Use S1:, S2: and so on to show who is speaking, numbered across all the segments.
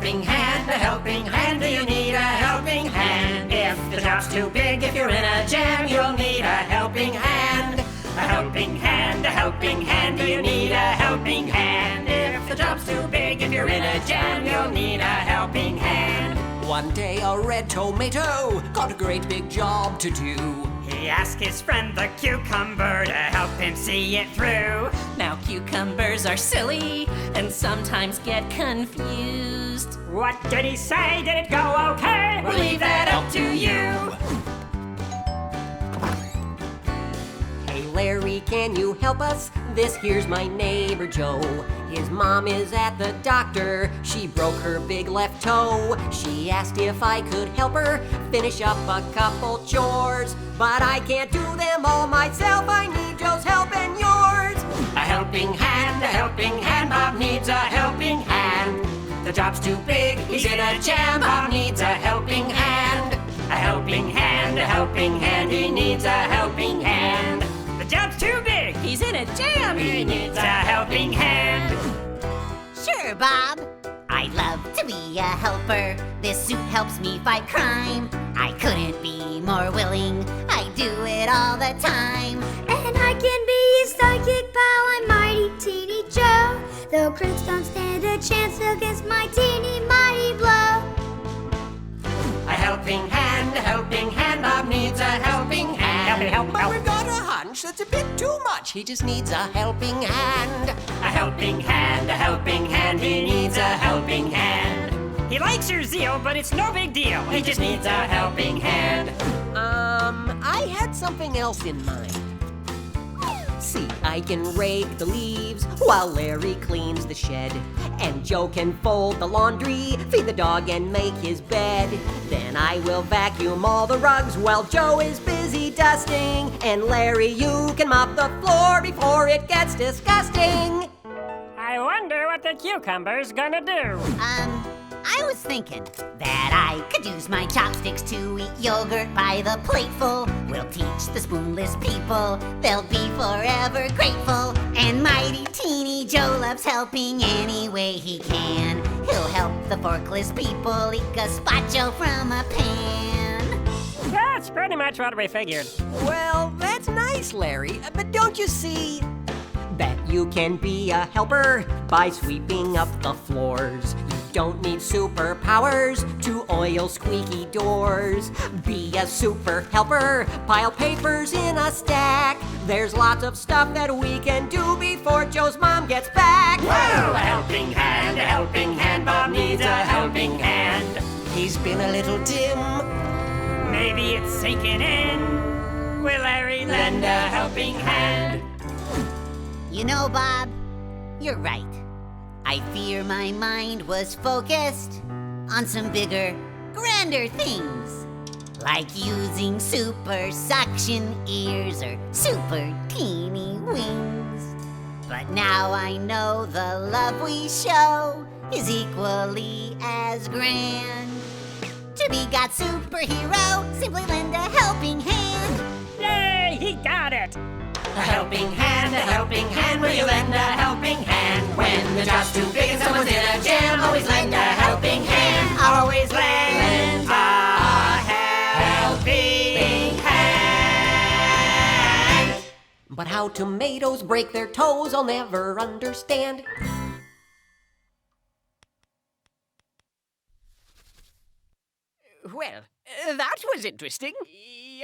S1: helping hand, a helping hand. Do you need a helping hand? If the job's too big, if you're in a jam, you'll need a helping hand. A helping hand, a helping hand. Do you need a helping hand? If the job's too big, if you're in a jam, you'll need a helping hand.
S2: One day a red tomato got a great big job to do.
S1: He asked his friend the cucumber to help him see it through.
S3: Now cucumbers are silly and sometimes get confused.
S1: What did he say? Did it go okay? We'll leave that up to you.
S2: Hey Larry, can you help us? This here's my neighbor Joe. His mom is at the doctor. She broke her big left toe. She asked if I could help her finish up a couple chores. But I can't do them all myself. I need Joe's help and yours.
S1: A helping hand, a helping hand. Bob needs a helping hand. The job's too big, he's in a jam. Bob needs a helping hand. A helping hand, a helping hand. He needs a helping hand. The job's too big,
S3: He's in a jam.
S1: he needs a helping hand.
S4: Sure, Bob. I'd love to be a helper. This suit helps me fight crime. I couldn't be more willing. I do it all the time.
S5: And I can be a psychic pal. I'm Mighty Teeny Joe. Though critics don't stand a chance against my teeny mighty blow.
S1: A helping hand, a helping hand. Bob needs a helping hand. Help,
S2: But we've got a hunch that's a bit too much. He just needs a helping hand.
S1: A helping hand, a helping hand. He needs a helping hand. He likes your zeal, but it's no big deal. He just needs a helping hand.
S2: I had something else in mind. See, I can rake the leaves while Larry cleans the shed. And Joe can fold the laundry, feed the dog and make his bed. Then I will vacuum all the rugs while Joe is busy dusting. And Larry, you can mop the floor before it gets disgusting.
S1: I wonder what the cucumber's gonna do.
S4: I was thinking that I could use my chopsticks to eat yogurt by the plateful. We'll teach the spoonless people, they'll be forever grateful. And Mighty Teeny Joe loves helping any way he can. He'll help the forkless people eat gazpacho from a pan.
S1: That's pretty much what we figured.
S2: Well, that's nice, Larry, but don't you see that you can be a helper by sweeping up the floors? You don't need superpowers to oil squeaky doors. Be a super helper, pile papers in a stack. There's lots of stuff that we can do before Joe's mom gets back.
S1: Whoa! A helping hand, a helping hand. Bob needs a helping hand.
S2: He's been a little dim.
S1: Maybe it's sinking in. Will Larry lend a helping hand?
S4: You know, Bob, you're right. I fear my mind was focused on some bigger, grander things. Like using super suction ears or super teeny wings. But now I know the love we show is equally as grand. To be God's superhero, simply lend a helping hand.
S1: Yay, he got it! A helping hand, will you lend a helping hand? When the job's too big and someone's in a jam, always lend a helping hand. Always lend a helping hand.
S2: But how tomatoes break their toes, I'll never understand.
S6: Well, that was interesting.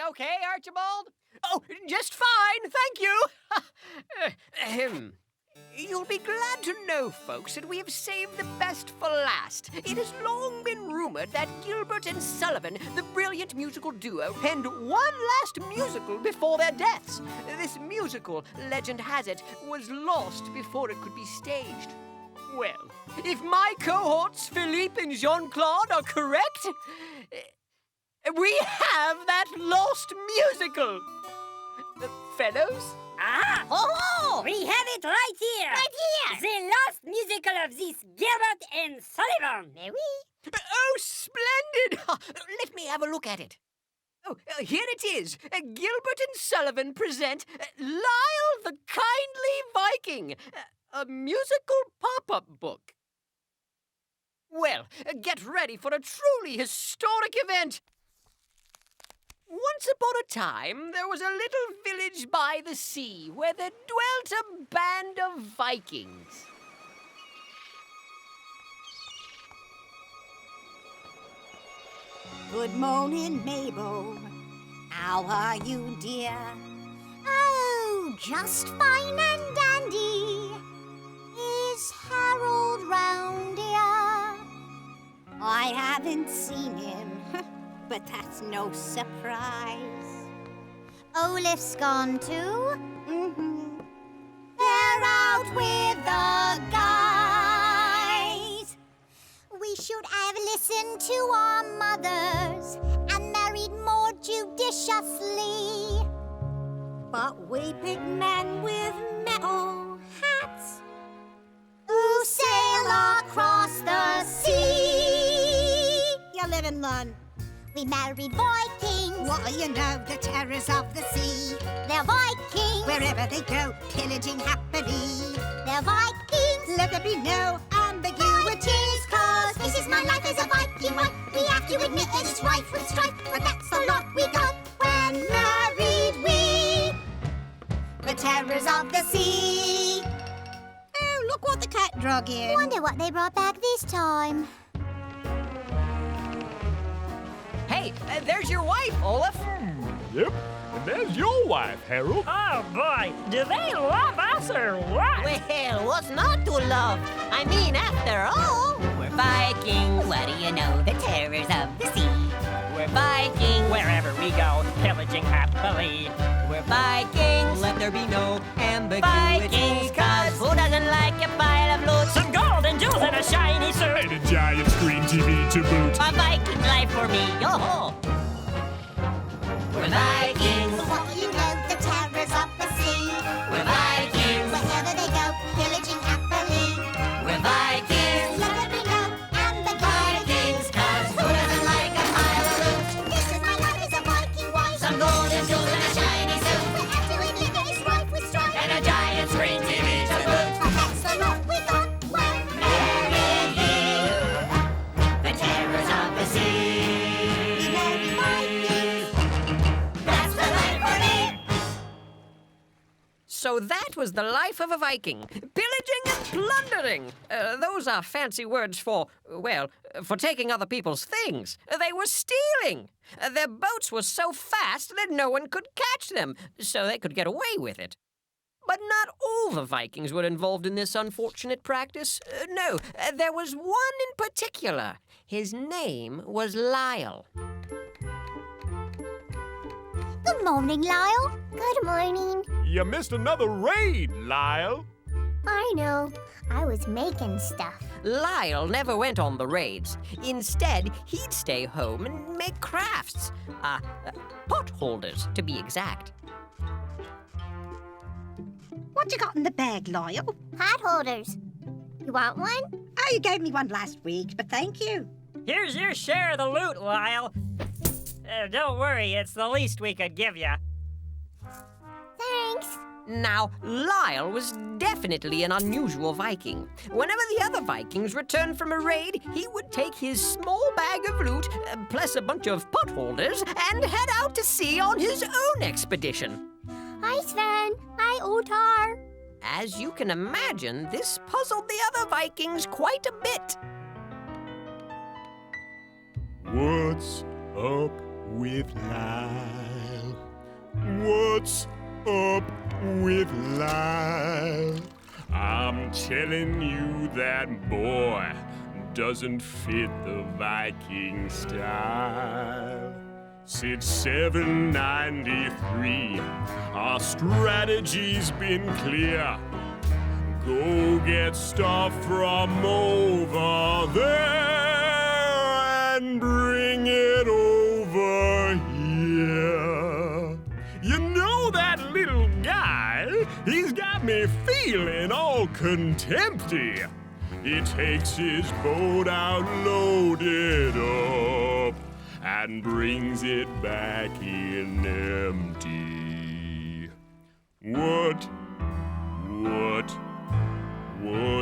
S6: Okay, Archibald? Oh, just fine, thank you. You'll be glad to know, folks, that we have saved the best for last. It has long been rumored that Gilbert and Sullivan, the brilliant musical duo, penned one last musical before their deaths. This musical, legend has it, was lost before it could be staged. Well, if my cohorts, Philippe and Jean-Claude, are correct, we have that lost musical. Fellows?
S7: Ah!
S4: Oh!
S7: We have it right here!
S4: Right here!
S7: The lost musical of this Gilbert and Sullivan!
S4: Mais oui.
S6: Oh, splendid! Let me have a look at it. Oh, here it is. Gilbert and Sullivan present Lyle the Kindly Viking, a musical pop-up book. Well, get ready for a truly historic event. Once upon a time, there was a little village by the sea where there dwelt a band of Vikings.
S8: Good morning, Mabel. How are you, dear? Oh, just fine and dandy. Is Harold round here? I haven't seen him, but that's no surprise. Olaf's gone too? Mm-hmm. They're out with the guys. We should have listened to our mothers and married more judiciously. But we pick men with metal hats who sail across the sea. You live in London. We married Vikings. What do you know? The terrors of the sea. They're Vikings. Wherever they go, pillaging happily. They're Vikings. Let there be no ambiguities, 'cause this is my life as a Viking wife. We have to admit that it's rife with strife, but that's the lot we got when married we. The terrors of the sea. Oh, look what the cat drug in. Wonder what they brought back this time.
S6: Hey, there's your wife, Olaf.
S9: Yep, and there's your wife, Harold.
S7: Oh boy, do they love us or what?
S2: Well, what's not to love? I mean, after all, we're Vikings.
S4: What do you know? The terrors of the sea.
S2: We're Vikings.
S7: Wherever we go, pillaging happily.
S2: We're Vikings. Let there be no ambiguity.
S3: Vikings, 'cause who doesn't like a pile of loot?
S7: Some gold and jewels and a shiny suit.
S9: And a giant screen TV to boot.
S3: A Viking life for me, yo-ho! We're Vikings.
S8: What do you know? The terrors of the sea.
S3: We're Vikings.
S8: Wherever they go, pillaging happily.
S3: We're Vikings.
S8: Let there be no ambiguities.
S3: 'Cause who doesn't like a pile of loot?
S8: This is my life as a Viking wife.
S3: Some gold and jewels and a shiny suit.
S8: We have to admit that it's rife with strife.
S3: And a giant screen TV to boot.
S8: But that's the lot we got when
S3: Married ye. The terrors of the sea.
S8: we married Vikings.
S3: That's the life for me.
S6: So that was the life of a Viking. Pillaging and plundering. Those are fancy words for, well, for taking other people's things. They were stealing. Their boats were so fast that no one could catch them, so they could get away with it. But not all the Vikings were involved in this unfortunate practice. No, there was one in particular. His name was Lyle.
S8: Good morning, Lyle. Good morning.
S9: You missed another raid, Lyle.
S5: I know. I was making stuff.
S6: Lyle never went on the raids. Instead, he'd stay home and make crafts. Pot holders, to be exact.
S8: What you got in the bag, Lyle?
S5: Pot holders. You want one?
S8: Oh, you gave me one last week, but thank you.
S7: Here's your share of the loot, Lyle. Don't worry, it's the least we could give you.
S5: Thanks.
S6: Now, Lyle was definitely an unusual Viking. Whenever the other Vikings returned from a raid, he would take his small bag of loot, plus a bunch of pot holders, and head out to sea on his own expedition.
S5: Hi, Sven. Hi, Otar.
S6: As you can imagine, this puzzled the other Vikings quite a bit.
S9: What's up with Lyle? What's up with Lyle? I'm telling you, that boy doesn't fit the Viking style. Since 793, our strategy's been clear. Go get stuff from over there and bring it over here. You know that little guy? He's got me feeling all contempty. He takes his boat out loaded up and brings it back in empty. What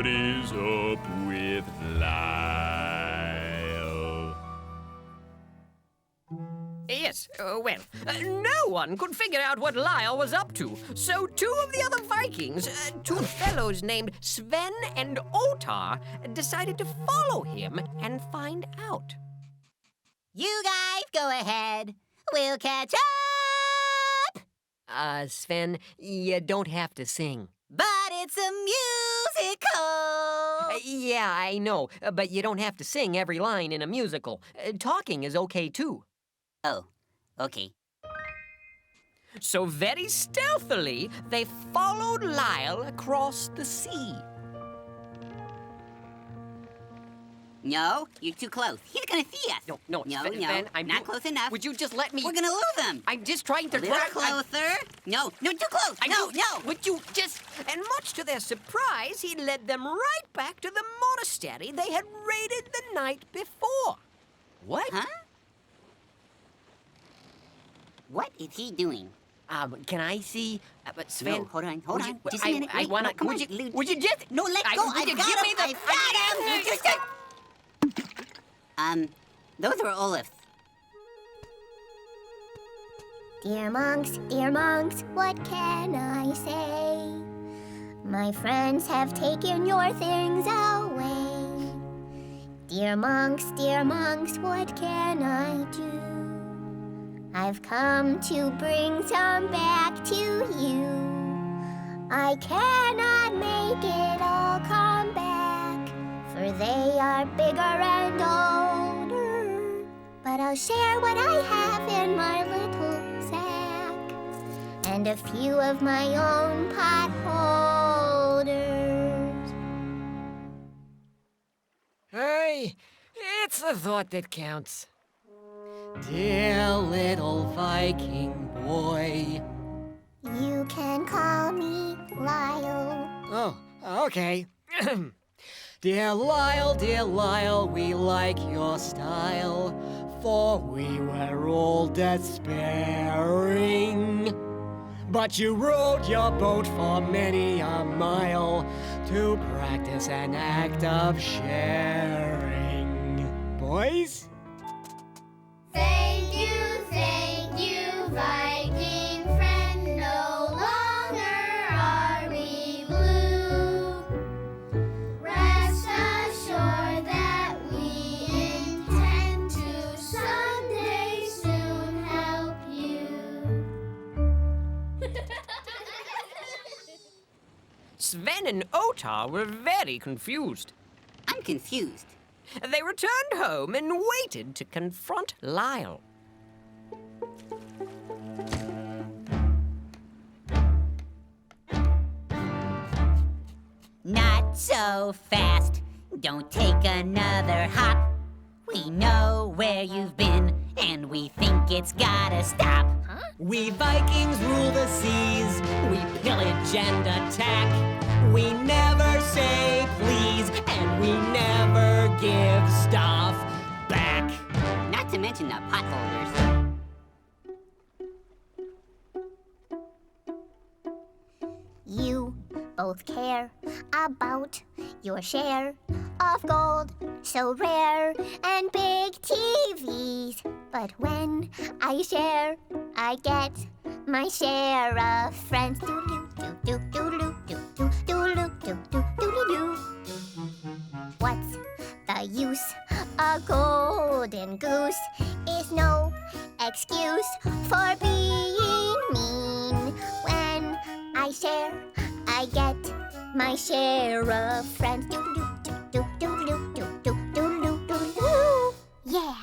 S9: is up with life?
S6: No one could figure out what Lyle was up to, so two of the other Vikings, two fellows named Sven and Otar, decided to follow him and find out.
S4: You guys go ahead. We'll catch up.
S6: Sven, you don't have to sing.
S4: But it's a musical.
S6: Yeah, I know, but you don't have to sing every line in a musical. Talking is okay, too.
S4: Oh, okay.
S6: So very stealthily, they followed Lyle across the sea.
S4: No, you're too close. He's gonna see us.
S6: No, Sven, I'm
S4: not close enough.
S6: Would you just let me?
S4: We're gonna lose him.
S6: I'm just trying to.
S4: A little closer. No, too close. No.
S6: Would you just? And much to their surprise, he led them right back to the monastery they had raided the night before. What?
S4: Huh? What is he doing?
S6: Can I see? But Sven,
S4: No, hold on. Just a minute.
S6: I wanna.
S4: No, come
S6: would
S4: on.
S6: you? Would you just?
S4: No, let go.
S6: Would you
S4: I've got
S6: give me
S4: him.
S6: the?
S4: I've got him. Those were Olaf's.
S5: Dear monks, what can I say? My friends have taken your things away. Dear monks, what can I do? I've come to bring some back to you. I cannot make it all come back, for they are bigger and older. But I'll share what I have in my little sack, and a few of my own pot holders.
S6: Hey, it's the thought that counts. Dear little Viking boy.
S5: You can call me Lyle.
S6: Oh, okay. Dear Lyle, we like your style, for we were all despairing. But you rowed your boat for many a mile to practice an act of sharing. Boys?
S5: Thank you, Viking friend. No longer are we blue. Rest assured that we intend to someday soon help you.
S6: Sven and Otar were very confused.
S4: I'm confused.
S6: They returned home and waited to confront Lyle.
S4: Not so fast. Don't take another hop. We know where you've been, and we think it's gotta stop.
S6: We Vikings rule the seas. We pillage and attack. We never say please, and we never give stuff back.
S4: Not to mention the potholders.
S5: You both care about your share of gold, so rare, and big TVs. But when I share, I get my share of friends. What's the use? A golden goose is no excuse for being mean. When I share, I get my share of friends. Yeah.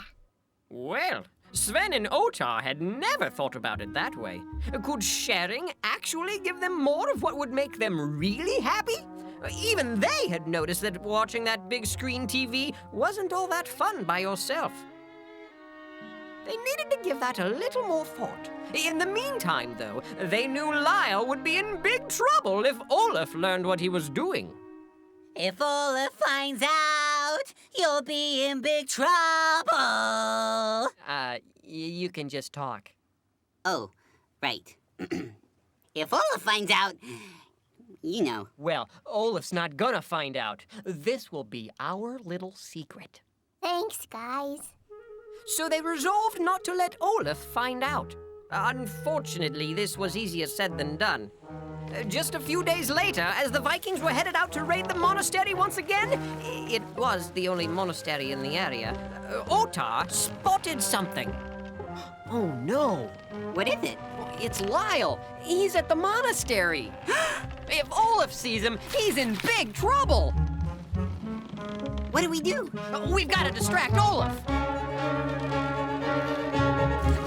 S6: Well, Sven and Otar had never thought about it that way. Could sharing actually give them more of what would make them really happy? Even they had noticed that watching that big screen TV wasn't all that fun by yourself. They needed to give that a little more thought. In the meantime, though, they knew Lyle would be in big trouble if Olaf learned what he was doing.
S4: If Olaf finds out, you'll be in big trouble.
S6: You can just talk.
S4: Oh, right. If Olaf finds out, you know.
S6: Well, Olaf's not gonna find out. This will be our little secret.
S5: Thanks, guys.
S6: So they resolved not to let Olaf find out. Unfortunately, this was easier said than done. Just a few days later, as the Vikings were headed out to raid the monastery once again, it was the only monastery in the area, Ottar spotted something. Oh no!
S2: What is it?
S6: It's Lyle. He's at the monastery. If Olaf sees him, he's in big trouble.
S2: What do we do?
S6: We've got to distract Olaf.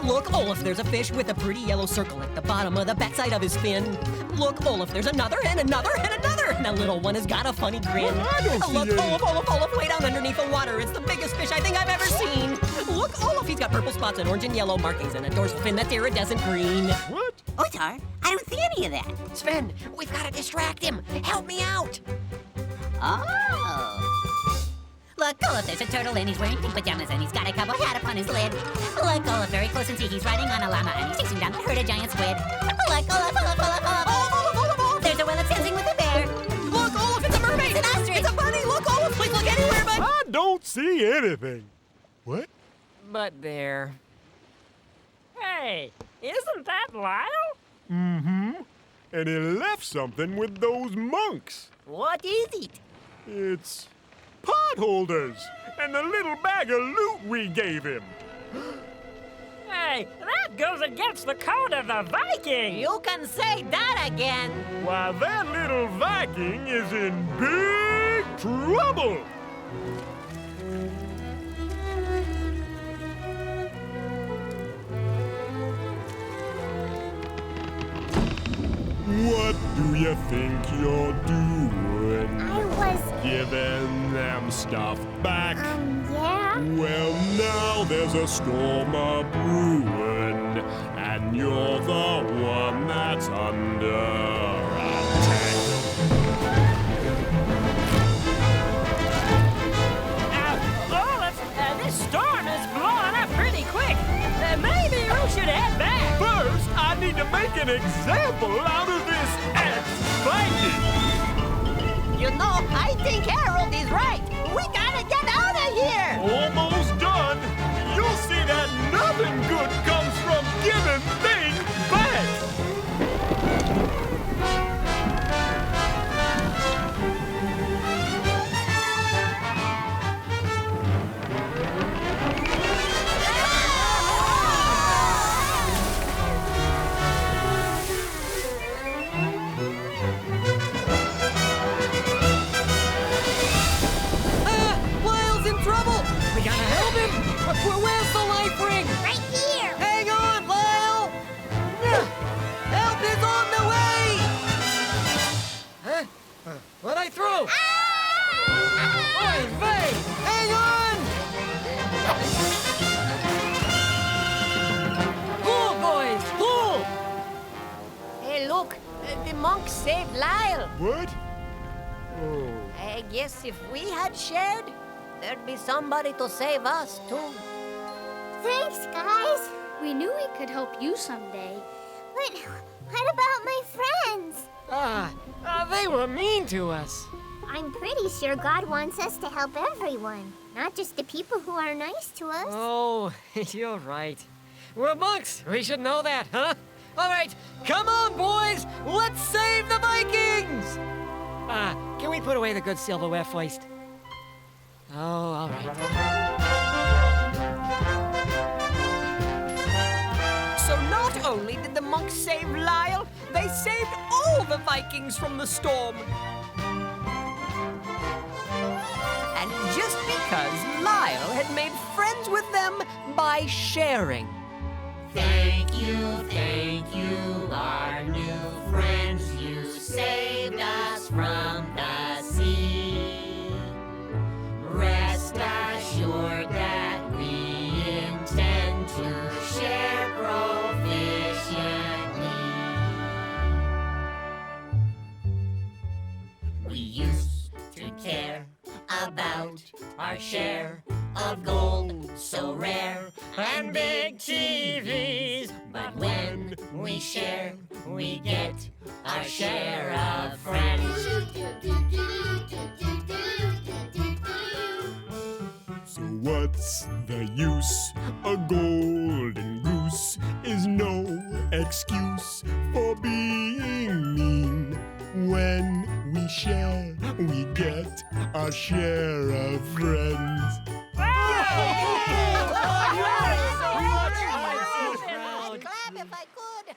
S2: Look, Olaf, there's a fish with a pretty yellow circle at the bottom of the backside of his fin. Look, Olaf, there's another and another and another. And that little one has got a funny grin.
S9: Well, I don't see
S2: Look,
S9: any.
S2: Olaf, way down underneath the water. It's the biggest fish I think I've ever seen. Look, Olaf, he's got purple spots and orange and yellow markings and a dorsal fin that's iridescent green.
S9: What?
S4: Otar, I don't see any of that.
S6: Sven, we've got to distract him. Help me out.
S4: Oh. Look, Olaf, there's a turtle and he's wearing pink pajamas and he's got a cowboy hat upon his lid. Look, Olaf, very close and see he's riding on a llama and he's chasing down to herd a giant squid. Look, Olaf. There's a whale that's dancing with a bear.
S2: Look, Olaf, it's a mermaid.
S4: It's an ostrich.
S2: It's a bunny. Look, Olaf, please look anywhere but...
S9: I don't see anything. What?
S6: But there.
S7: Hey, isn't that Lyle?
S9: Mm-hmm. And he left something with those monks.
S2: What is it?
S9: It's pot holders and the little bag of loot we gave him.
S7: Hey, that goes against the code of the Viking.
S2: You can say that again.
S9: Why, that little Viking is in big trouble. What do you think you're doing?
S5: I was,
S9: Giving them stuff back?
S5: yeah?
S9: Well, now there's a storm a brewing, and you're the one that's under attack.
S7: Olaf, this storm is blowing up pretty quick. Maybe we should head back.
S9: First, I need to make an example out of this ex-Viking.
S2: You know, I think Harold is right. We gotta get out of here.
S9: Almost done. You'll see that nothing good comes from giving things back.
S2: Lyle's in trouble. We gotta help him. Where's the life ring?
S8: Right here!
S2: Hang on, Lyle. Help is on the way. Huh? What'd I throw? Oy vey! Hang on! Pull, boys, pull!
S6: Hey, look, the monks saved Lyle.
S9: What? Oh.
S6: I guess if we had shared, there'd be somebody to save us, too.
S5: Thanks, guys.
S8: We knew we could help you someday.
S5: But what about my friends?
S7: They were mean to us.
S5: I'm pretty sure God wants us to help everyone, not just the people who are nice to us.
S7: Oh, you're right. We're monks. We should know that, huh? All right, come on, boys. Let's save the Vikings. Can we put away the good silverware first? Oh, all right.
S6: So not only did the monks save Lyle, they saved all the Vikings from the storm. And just because Lyle had made friends with them by sharing.
S1: Thank you, our new friends. You saved us from the sea. Rest assured that we intend to share proficiently. We used to care about our share of gold so rare and big TVs. But when we share, we get our share of friends.
S9: So what's the use. A golden goose is no excuse for being mean. When we share, we get a share of friends.
S4: Clap if I could.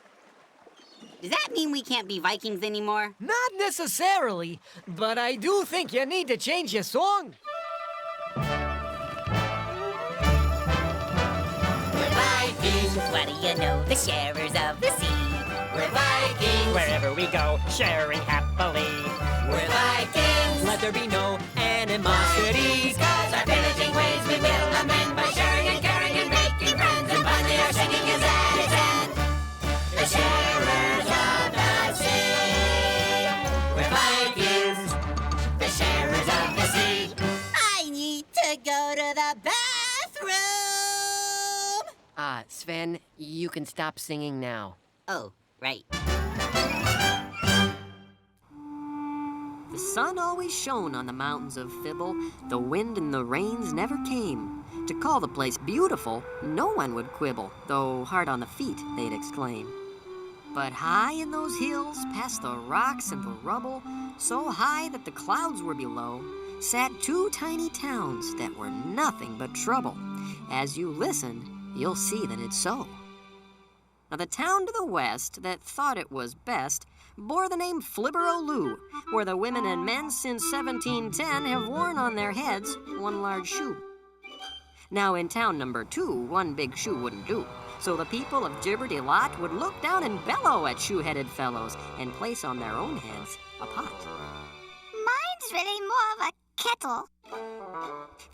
S4: Does that mean we can't be Vikings anymore?
S7: Not necessarily, but I do think you need to change your song.
S4: We're Vikings, what do you know? The sharers of the sea. We're Vikings.
S1: Wherever we go, sharing happily.
S4: We're Vikings.
S3: Let there be no animosity.
S4: Cause our pillaging ways we will amend by sharing and caring and making friends. And finally our singing is at its end. The sharers of the sea. We're Vikings. The sharers of the sea. I need to go to the bathroom.
S2: Sven, you can stop singing now.
S4: Oh, right.
S2: The sun always shone on the mountains of Fibble. The wind and the rains never came. To call the place beautiful, no one would quibble, though hard on the feet, they'd exclaim. But high in those hills, past the rocks and the rubble, so high that the clouds were below, sat two tiny towns that were nothing but trouble. As you listen, you'll see that it's so. Now, the town to the west that thought it was best bore the name Flibberoloo, where the women and men since 1710 have worn on their heads one large shoe. Now, in town number 2, one big shoe wouldn't do, so the people of Gibberty-Lot would look down and bellow at shoe-headed fellows and place on their own heads a pot.
S8: Mine's really more of a kettle.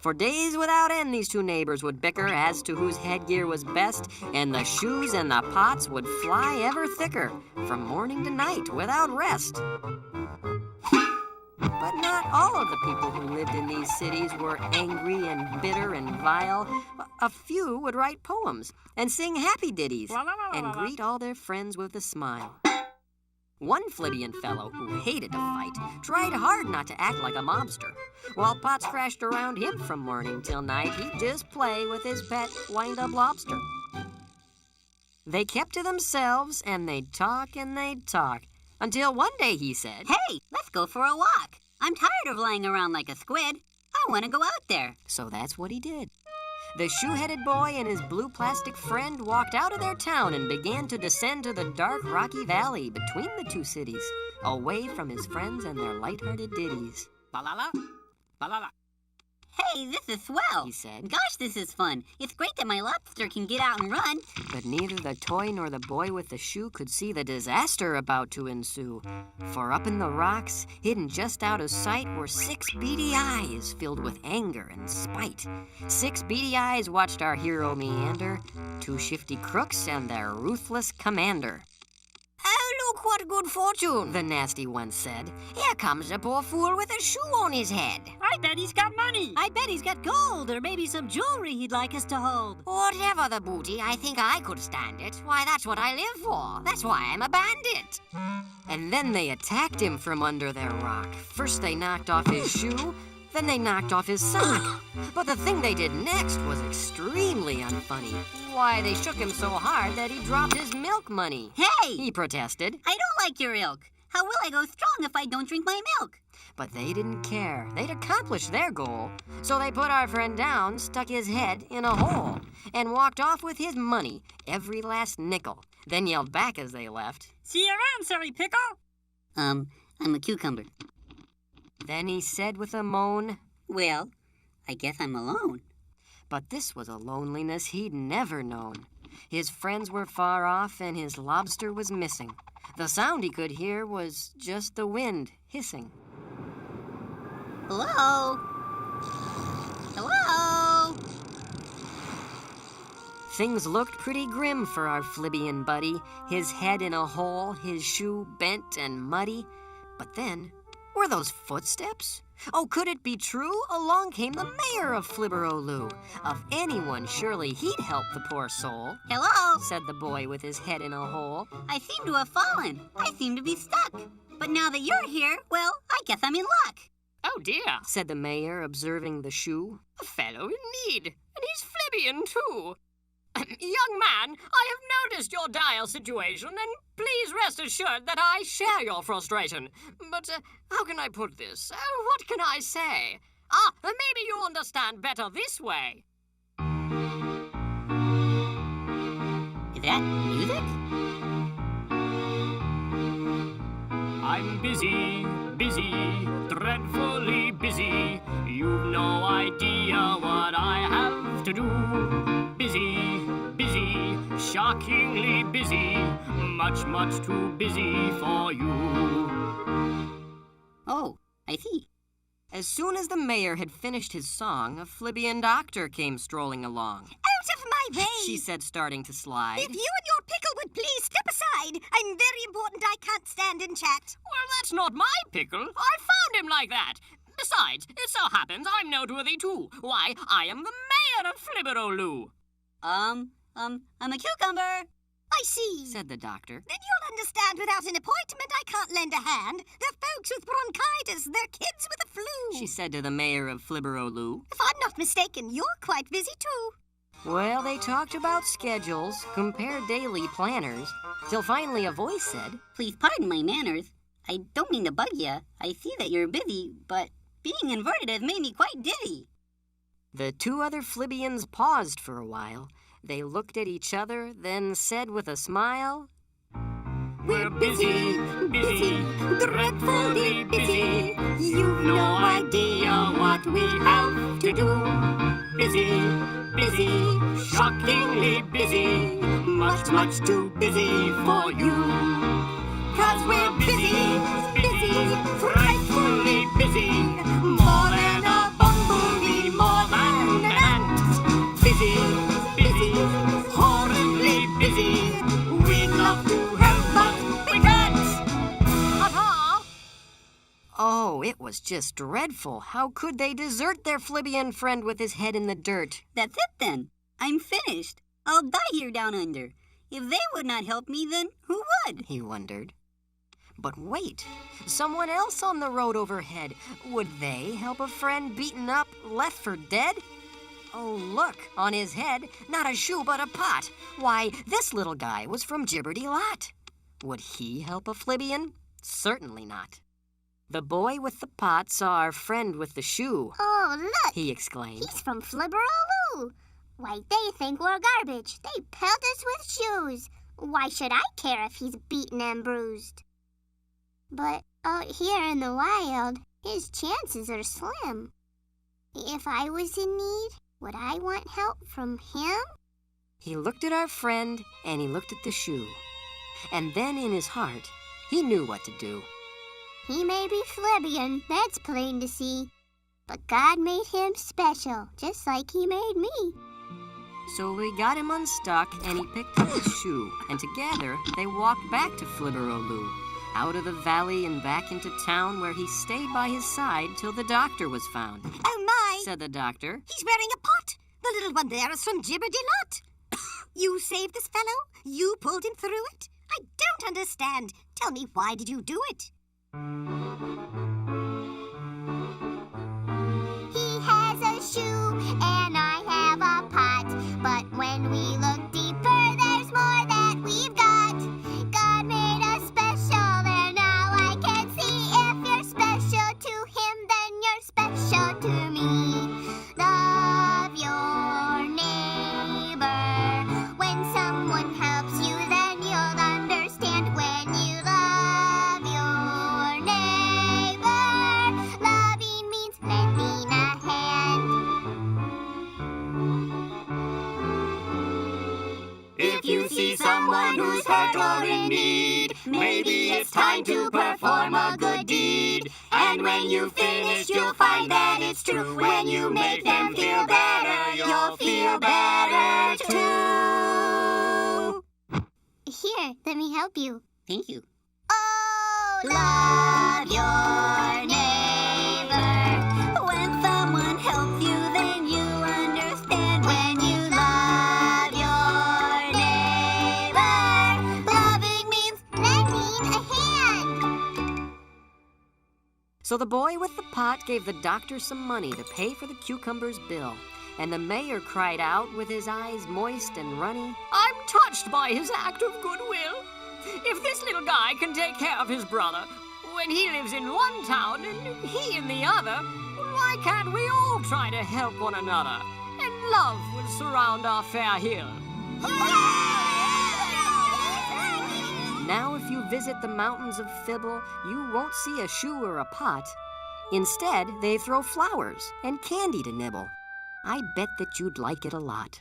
S2: For days without end, these two neighbors would bicker as to whose headgear was best, and the shoes and the pots would fly ever thicker, from morning to night without rest. But not all of the people who lived in these cities were angry and bitter and vile. A few would write poems and sing happy ditties and greet all their friends with a smile. One Flibian fellow who hated to fight tried hard not to act like a mobster. While pots crashed around him from morning till night, he'd just play with his pet wind-up lobster. They kept to themselves, and they'd talk and they'd talk, until one day he said,
S4: Hey, let's go for a walk. I'm tired of lying around like a squid. I want to go out there.
S2: So that's what he did. The shoe-headed boy and his blue plastic friend walked out of their town and began to descend to the dark, rocky valley between the two cities, away from his friends and their light-hearted ditties.
S4: Ba-la-la, ba-la-la. Hey, this is swell,
S2: he said.
S4: Gosh, this is fun. It's great that my lobster can get out and run.
S2: But neither the toy nor the boy with the shoe could see the disaster about to ensue. For up in the rocks, hidden just out of sight, were 6 beady eyes filled with anger and spite. 6 beady eyes watched our hero meander, 2 shifty crooks and their ruthless commander.
S4: Oh, look, what good fortune,
S2: The nasty one said. Here comes a poor fool with a shoe on his head.
S6: I bet he's got money.
S4: I bet he's got gold or maybe some jewelry he'd like us to hold.
S2: Whatever the booty, I think I could stand it. Why, that's what I live for. That's why I'm a bandit. And then they attacked him from under their rock. First they knocked off his shoe, then they knocked off his sock. But the thing they did next was extremely unfunny. Why, they shook him so hard that he dropped his milk money.
S4: Hey!
S2: He protested.
S4: I don't like your ilk. How will I go strong if I don't drink my milk?
S2: But they didn't care. They'd accomplished their goal. So they put our friend down, stuck his head in a hole, and walked off with his money, every last nickel. Then yelled back as they left.
S6: See you around, silly pickle.
S4: I'm a cucumber.
S2: Then he said with a moan,
S4: Well, I guess I'm alone.
S2: But this was a loneliness he'd never known. His friends were far off and his lobster was missing. The sound he could hear was just the wind hissing.
S4: Hello? Hello?
S2: Things looked pretty grim for our Flibian buddy, his head in a hole, his shoe bent and muddy. But then, were those footsteps? Oh, could it be true? Along came the mayor of Flibberoloo. Of anyone, surely he'd help the poor soul.
S4: Hello?
S2: Said the boy with his head in a hole.
S4: I seem to have fallen. I seem to be stuck. But now that you're here, well, I guess I'm in luck.
S1: Oh dear,
S2: Said the mayor, observing the shoe.
S1: a fellow in need, and he's
S6: Flibian, too. Young man, I have noticed your dire situation, and please rest assured that I share your frustration. But how can I put this? What can I say? Maybe you'll understand better this way.
S4: Is that music?
S10: I'm busy, dreadfully busy. You've no idea what I have to do. Busy, shockingly busy. Much too busy for you.
S4: Oh, I see.
S2: As soon as the mayor had finished his song, a Flibian doctor came strolling along.
S8: Out of my way!
S2: She said, starting to slide.
S8: If you and your pickle would please step aside. I'm very important. I can't stand and chat.
S6: Well, that's not my pickle. I found him like that. Besides, it so happens I'm noteworthy, too. Why, I am the mayor of Flibberoloo.
S4: I'm a cucumber.
S8: I see,
S2: said the doctor.
S8: Then you'll understand without an appointment I can't lend a hand. They're folks with bronchitis. They're kids with the flu.
S2: She said to the mayor of Flibberoloo.
S8: If I'm not mistaken, you're quite busy too.
S2: Well, they talked about schedules, compared daily planners, till finally a voice said,
S4: Please pardon my manners. I don't mean to bug you. I see that you're busy, but being inverted has made me quite dizzy.
S2: The two other Flibians paused for a while. They looked at each other, then said with a smile,
S10: We're busy, dreadfully busy. You've no idea what we have to do. Busy, shockingly busy. Much too busy for you. 'Cause we're busy, frightfully busy. More than a bumblebee, more than an ant. Busy, horribly busy. We'd love to help, but we can't.
S6: Ta-ta!
S2: Oh, it was just dreadful. How could they desert their Flibian friend with his head in the dirt?
S4: That's it then. I'm finished. I'll die here down under. If they would not help me, then who would?
S2: He wondered. But wait, someone else on the road overhead. Would they help a friend beaten up, left for dead? Oh, look, on his head, not a shoe but a pot. Why, this little guy was from Gibberty-Lot. Would he help a Flibian? Certainly not. The boy with the pot saw our friend with the shoe.
S5: Oh, look!
S2: He exclaimed.
S5: He's from Flibberoloo. Why, they think we're garbage. They pelt us with shoes. Why should I care if he's beaten and bruised? But out here in the wild, his chances are slim. If I was in need, would I want help from him?
S2: He looked at our friend, and he looked at the shoe. And then in his heart, he knew what to do.
S5: He may be Flibian, that's plain to see. But God made him special, just like he made me.
S2: So we got him unstuck, and he picked up his shoe, and together they walked back to Flibberoloo, out of the valley and back into town, where he stayed by his side till the doctor was found.
S8: Oh my!
S2: Said the doctor.
S8: He's wearing a pot. The little one there is from Gibberty-Lot. You saved this fellow? You pulled him through it? I don't understand. Tell me, why did you do it?
S5: He has a shoe and I have a pot. But when we look deeper, there's more that we've got. God made us special there, now I can see. If you're special to him, then you're special to me. Love your neighbor. When someone helps you, then you'll understand. When you love your neighbor, loving means lending a hand.
S10: If you see someone who's hurt or in need, maybe it's time to perform a good deed. And when you finish, you'll find that it's true. When you make them feel better, you'll feel better too.
S5: Here, let me help you.
S4: Thank you.
S5: Oh,
S8: Love your neighbor. When someone helps you, then you understand. When you love your neighbor, loving means
S5: lending a hand.
S2: So the boy with the pot gave the doctor some money to pay for the cucumber's bill.
S6: And the mayor cried out with his eyes moist and runny,
S11: I'm touched by his act of goodwill. If this little guy can take care of his brother when he lives in one town and he in the other, why can't we all try to help one another? And love will surround our fair hill.
S6: Now if you visit the mountains of Fibble, you won't see a shoe or a pot. Instead, they throw flowers and candy to nibble. I bet that you'd like it a lot.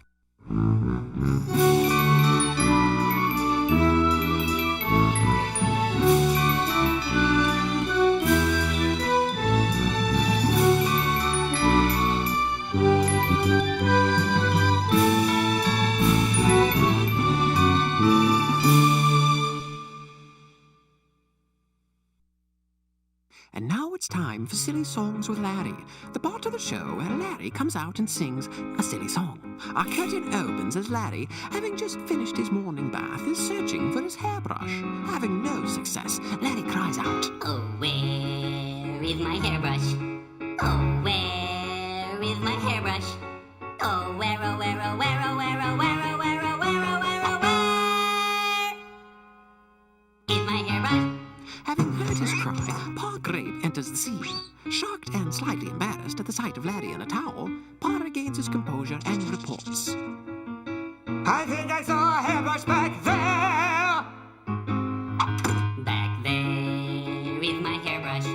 S12: And now it's time for Silly Songs with Larry, the part of the show where Larry comes out and sings a silly song. Our curtain opens as Larry, having just finished his morning bath, is searching for his hairbrush. Having no success, Larry cries out,
S4: Oh, where is my hairbrush? Oh, where is my hairbrush? Oh, where, oh, where, oh, where, oh, where, oh, where, oh, where, oh, where, oh, where, oh, where is my hairbrush?
S12: Having heard his cry, Pa Grape enters the scene. Shocked and slightly embarrassed at the sight of Larry in a towel, Pa regains his composure and reports,
S11: I think I saw a hairbrush back there.
S4: Back there is my hairbrush.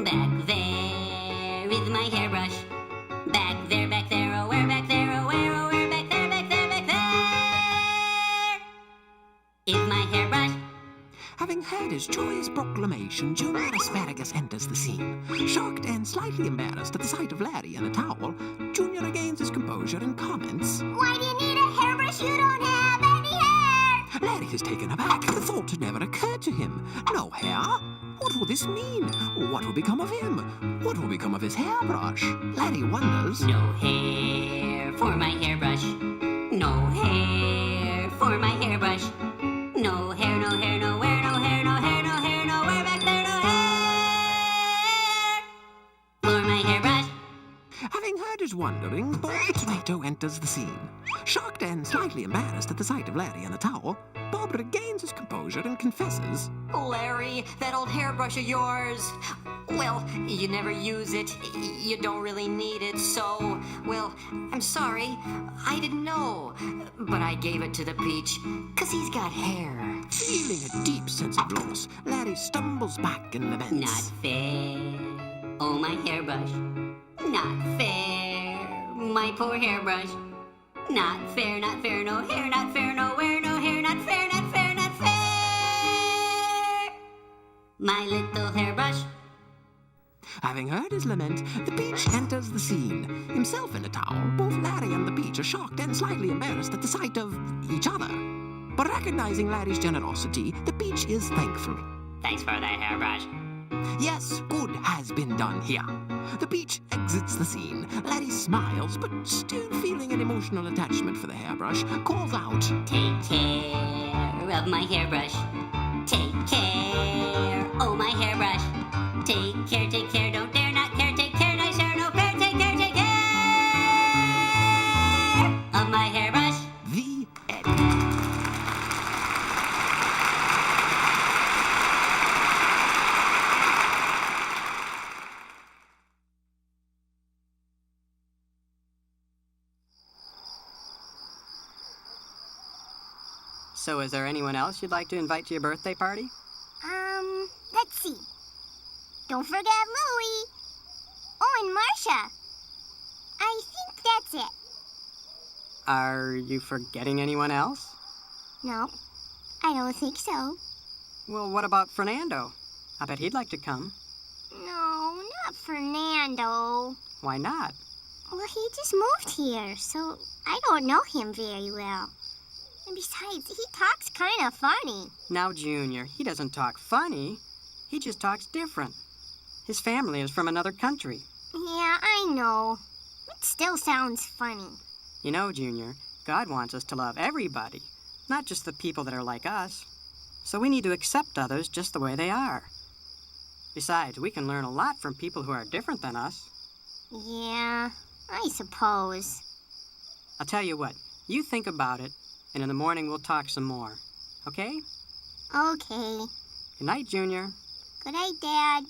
S4: Back there is my hairbrush. Back there, oh, where, back there, oh, where, oh, where, back there, back there, back there is my hairbrush.
S12: Having heard his joyous proclamation, Junior Asparagus enters the scene. Shocked and slightly embarrassed at the sight of Larry in a towel, Junior regains his composure and comments,
S8: Why do you need a hairbrush? You don't have any hair!
S12: Larry is taken aback. The thought had never occurred to him. No hair? What will this mean? What will become of him? What will become of his hairbrush? Larry wonders,
S4: No hair for my hairbrush. No hair for my hairbrush. No hair, no hair, no where, no hair, no hair, no hair, no where, back there, no hair for my hairbrush.
S12: Having heard his wondering, Bob the Tomato enters the scene. Shocked and slightly embarrassed at the sight of Larry in a towel, Bob regains his composure and confesses,
S6: Larry, that old hairbrush of yours, well, you never use it. You don't really need it, so, well, I'm sorry. I didn't know. But I gave it to the Peach, 'cause he's got hair.
S12: Feeling a deep sense of loss, Larry stumbles back and laments,
S4: Not fair, oh my hairbrush. Not fair, my poor hairbrush. Not fair, no hair, not fair, no where, no hair, not fair, not fair, not fair. My little hairbrush.
S12: Having heard his lament, the Peach enters the scene. Himself in a towel, both Larry and the Peach are shocked and slightly embarrassed at the sight of each other. But recognizing Larry's generosity, the Peach is thankful.
S4: Thanks for the hairbrush.
S12: Yes, good has been done here. The Peach exits the scene. Larry smiles, but still feeling an emotional attachment for the hairbrush, calls out,
S4: Take care of my hairbrush. Take care, oh my hairbrush. Take care, don't dare not care. Take care, nice hair, no fair. Take care of my hairbrush.
S12: The end.
S6: So is there anyone else you'd like to invite to your birthday party?
S8: Let's see. Don't forget Louie. Oh, and Marcia. I think that's it.
S6: Are you forgetting anyone else?
S8: No, I don't think so.
S6: Well, what about Fernando? I bet he'd like to come.
S8: No, not Fernando.
S6: Why not?
S8: Well, he just moved here, so I don't know him very well. And besides, he talks kind of funny.
S6: Now, Junior, he doesn't talk funny. He just talks different. His family is from another country.
S8: Yeah, I know. It still sounds funny.
S6: You know, Junior, God wants us to love everybody, not just the people that are like us. So we need to accept others just the way they are. Besides, we can learn a lot from people who are different than us.
S8: Yeah, I suppose.
S13: I'll tell you what. You think about it, and in the morning we'll talk some more. Okay?
S5: Okay.
S13: Good night, Junior.
S5: Good night, Dad.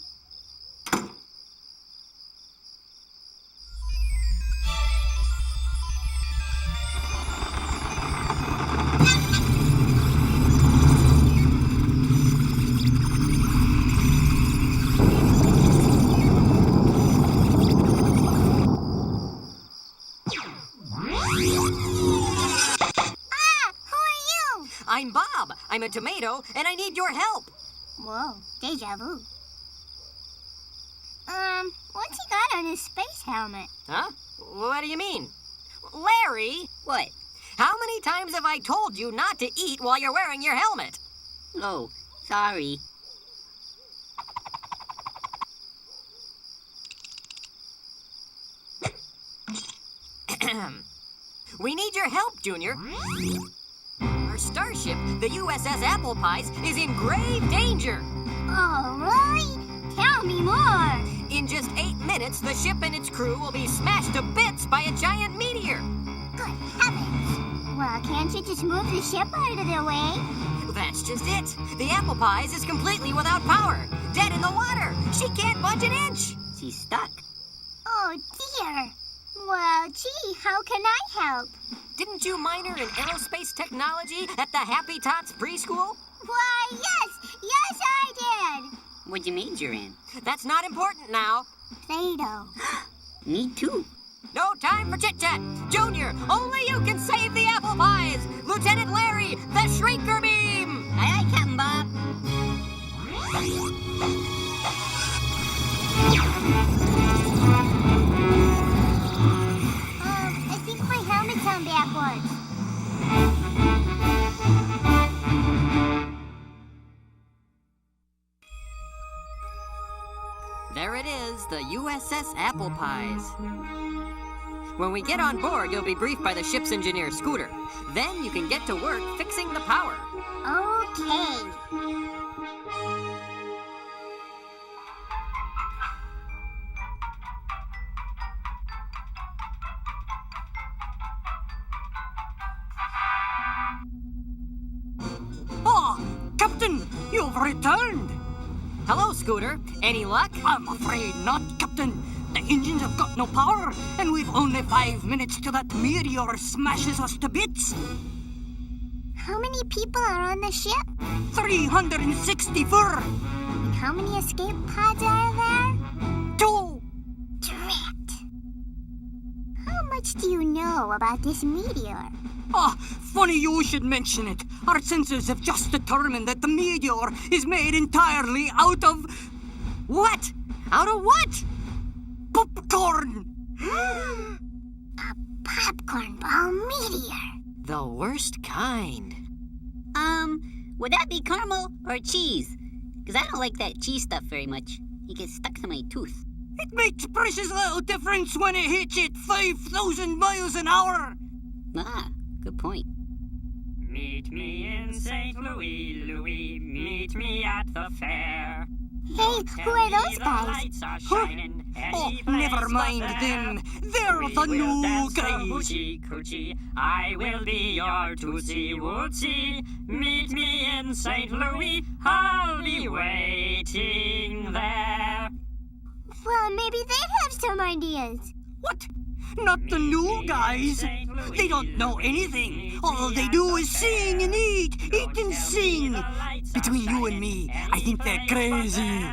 S6: I'm Bob. I'm a tomato, and I need your help.
S5: Whoa, deja vu. What's he got on his space helmet?
S6: Huh? What do you mean? Larry!
S4: What?
S6: How many times have I told you not to eat while you're wearing your helmet?
S4: Oh, sorry.
S6: We need your help, Junior. Our starship, the USS Apple Pies, is in grave danger.
S5: Oh, really? Tell me more.
S6: In just 8 minutes, the ship and its crew will be smashed to bits by a giant meteor.
S5: Good heavens. Well, can't you just move the ship out of their way?
S6: That's just it. The Apple Pies is completely without power, dead in the water. She can't budge an inch.
S4: She's stuck.
S5: Oh, dear. Well, gee, how can I help?
S6: Didn't you minor in aerospace technology at the Happy Tots preschool?
S5: Why, yes. Yes, I did.
S4: What'd you major in?
S6: That's not important now.
S5: Play-Doh.
S4: Me too.
S6: No time for chit-chat. Junior, only you can save the Apple Pies. Lieutenant Larry, the Shrinker Beam.
S4: Aye, aye, Captain Bob.
S5: I think my helmet's on backwards.
S6: There it is, the USS Apple Pies. When we get on board, you'll be briefed by the ship's engineer, Scooter. Then you can get to work fixing the power.
S5: Okay.
S11: Oh, Captain, you've returned.
S6: Hello, Scooter. Any luck?
S11: I'm afraid not, Captain. The engines have got no power, and we've only 5 minutes till that meteor smashes us to bits.
S5: How many people are on the ship?
S11: 364.
S5: And how many escape pods are there?
S11: 2.
S5: Drat. How much do you know about this meteor?
S11: Ah, funny you should mention it. Our sensors have just determined that the meteor is made entirely out of...
S6: What? Out of what?
S11: Popcorn!
S5: A popcorn ball meteor.
S6: The worst kind.
S4: Would that be caramel or cheese? Because I don't like that cheese stuff very much. It gets stuck to my tooth.
S11: It makes precious little difference when it hits it 5,000 miles an hour.
S4: Ah, good point.
S10: Meet me in St. Louis, Louis. Meet me at the fair.
S5: Hey, who are those guys?
S10: Lights are shining.
S11: Oh, never mind them. They're the new guys.
S10: Hoochie coochie, I will be your Tootsie Wootsie. Meet me in St. Louis, I'll be waiting there.
S5: Well, maybe they'd have some ideas.
S11: What? Not the new guys. They don't know anything. All they do is sing and eat and sing. Between you and me, I think they're crazy.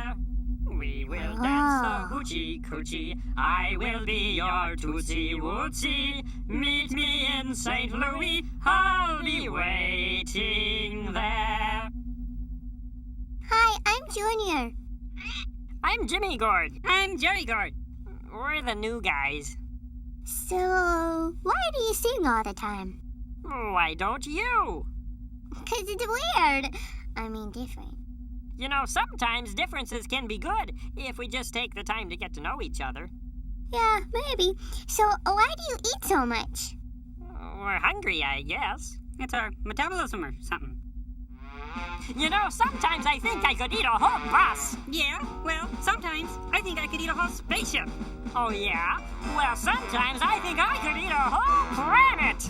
S10: We will dance the hoochie coochie. I will be your Tootsie Wootsie. Meet me in St. Louis. I'll be waiting there.
S5: Hi, I'm Junior.
S11: I'm Jimmy Gord.
S10: I'm Jerry Gord. We're the new guys.
S5: So, why do you sing all the time?
S10: Why don't you?
S5: 'Cause it's weird. I mean, different.
S10: You know, sometimes differences can be good if we just take the time to get to know each other.
S5: Yeah, maybe. So, why do you eat so much?
S10: We're hungry, I guess.
S11: It's our metabolism or something. You know, sometimes I think I could eat a whole bus. Yeah? Well, sometimes I think I could eat a whole spaceship. Oh, yeah? Well, sometimes I think I could eat a whole planet.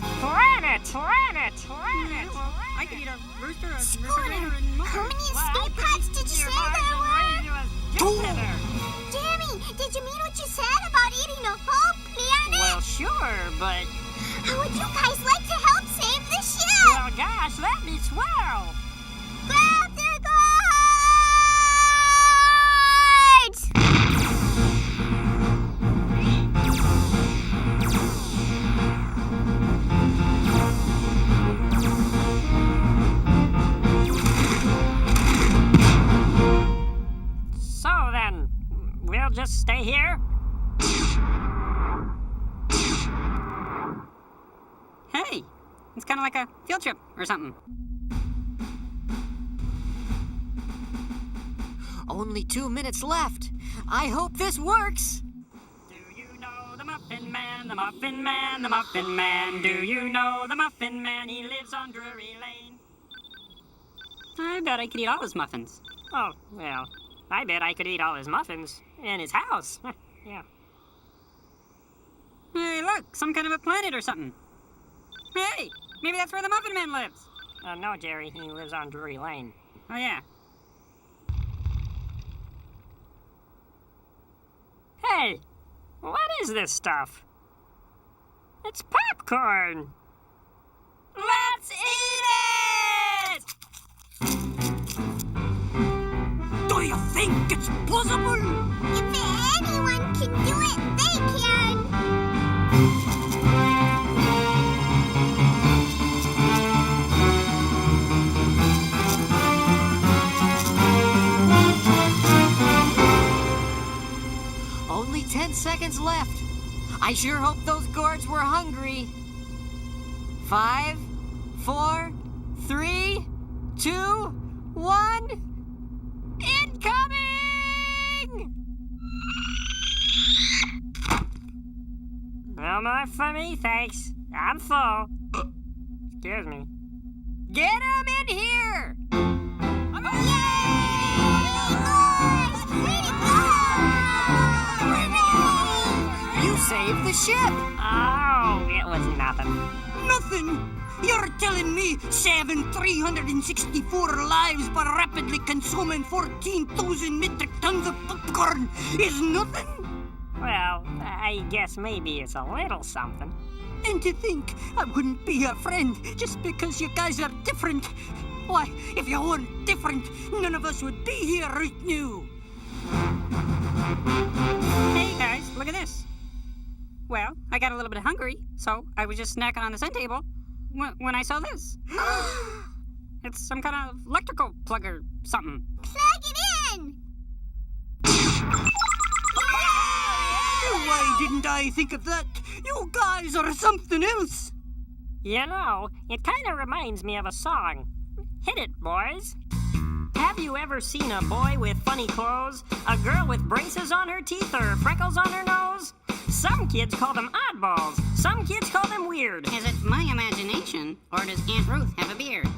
S11: I could eat a rooster, a refrigerator, and
S8: How many escape pods did you say there were? Jeremy, did you mean what you said about eating a whole planet?
S11: Well, sure, but...
S8: How would you guys like to help save the ship?
S11: Well, gosh, that'd be swell.
S8: Grab their guards!
S11: So then, we'll just stay here? Hey, it's kind of like a field trip or something.
S6: Only 2 minutes left. I hope this works.
S11: Do you know the Muffin Man, the Muffin Man, the Muffin Man? Do you know the Muffin Man? He lives on Drury Lane. I bet I could eat all his muffins. Oh, well, I bet I could eat all his muffins in his house. Yeah. Hey, look, some kind of a planet or something. Hey, maybe that's where the Muffin Man lives. No, Jerry, he lives on Drury Lane. Oh, yeah. Hey, what is this stuff? It's popcorn. Let's eat it!
S10: Do you think it's possible?
S8: If anyone can do it, they can!
S6: Only 10 seconds left. I sure hope those gourds were hungry. 5, 4, 3, 2, 1. Incoming!
S11: No more for me, thanks. I'm full. Excuse me.
S6: Get him in here! You saved the ship!
S11: Oh, it was nothing.
S10: Nothing! You're telling me saving 364 lives by rapidly consuming 14,000 metric tons of popcorn is nothing?
S11: Well, I guess maybe it's a little something.
S10: And to think I wouldn't be your friend just because you guys are different. Why, if you weren't different, none of us would be here right now.
S11: Hey guys, look at this. Well, I got a little bit hungry, so I was just snacking on the end table when I saw this. It's some kind of electrical plug or something.
S8: Plug it in!
S10: Why didn't I think of that? You guys are something else.
S11: You know, it kind of reminds me of a song. Hit it, boys. Have you ever seen a boy with funny clothes? A girl with braces on her teeth or freckles on her nose? Some kids call them oddballs. Some kids call them weird.
S4: Is it my imagination, or does Aunt Ruth have a beard?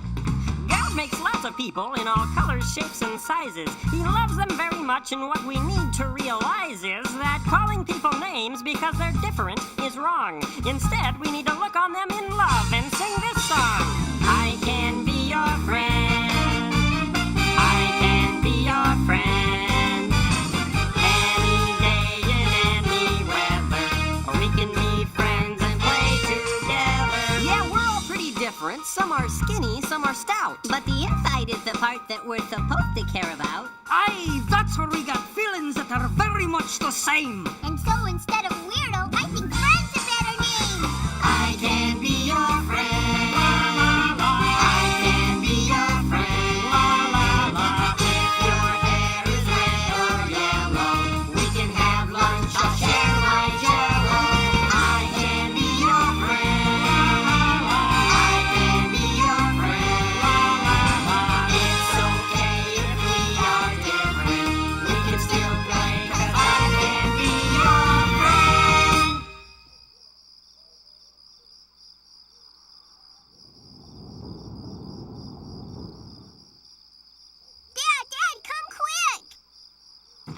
S11: God makes lots of people in all colors, shapes, and sizes. He loves them very much, and what we need to realize is that calling people names because they're different is wrong. Instead, we need to look on them in love and sing this song. I can be your friend. I can be your friend. Any day in any weather. We can be friends and play together.
S6: Yeah, we're all pretty different. Some are skinny, some are stout.
S4: But the inside is the part that we're supposed to care about.
S10: Aye, that's where we got feelings that are very much the same.
S8: And so instead of weirdo, I think friend's a better name.
S10: I can be your friend.
S8: Friend.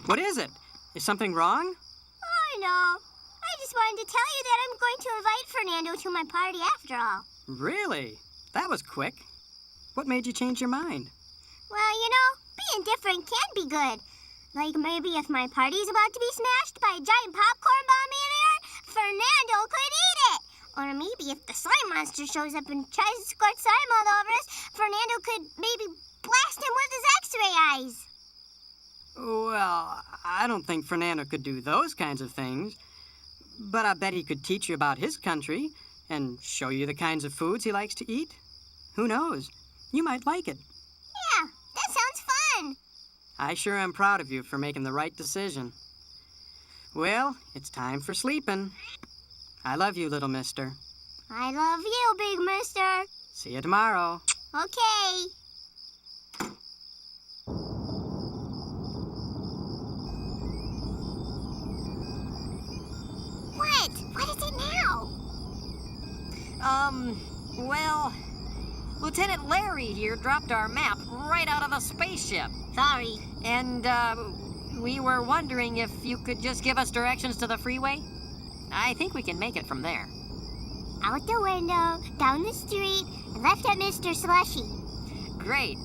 S13: What is it? Is something wrong?
S5: Oh, no. I just wanted to tell you that I'm going to invite Fernando to my party after all.
S13: Really? That was quick. What made you change your mind?
S5: Well, being different can be good. Like maybe if my party's about to be smashed by a giant popcorn bomb in there, Fernando could eat it. Or maybe if the slime monster shows up and tries to squirt slime all over us, Fernando could maybe blast him with his X-ray eyes.
S13: Well, I don't think Fernando could do those kinds of things. But I bet he could teach you about his country and show you the kinds of foods he likes to eat. Who knows? You might like it.
S5: Yeah, that sounds fun.
S13: I sure am proud of you for making the right decision. Well, it's time for sleeping. I love you, little mister.
S5: I love you, big mister.
S13: See you tomorrow.
S5: Okay. What is it now?
S11: Well, Lieutenant Larry here dropped our map right out of the spaceship.
S4: Sorry.
S11: And, we were wondering if you could just give us directions to the freeway? I think we can make it from there.
S5: Out the window, down the street, and left at Mr. Slushy.
S11: Great.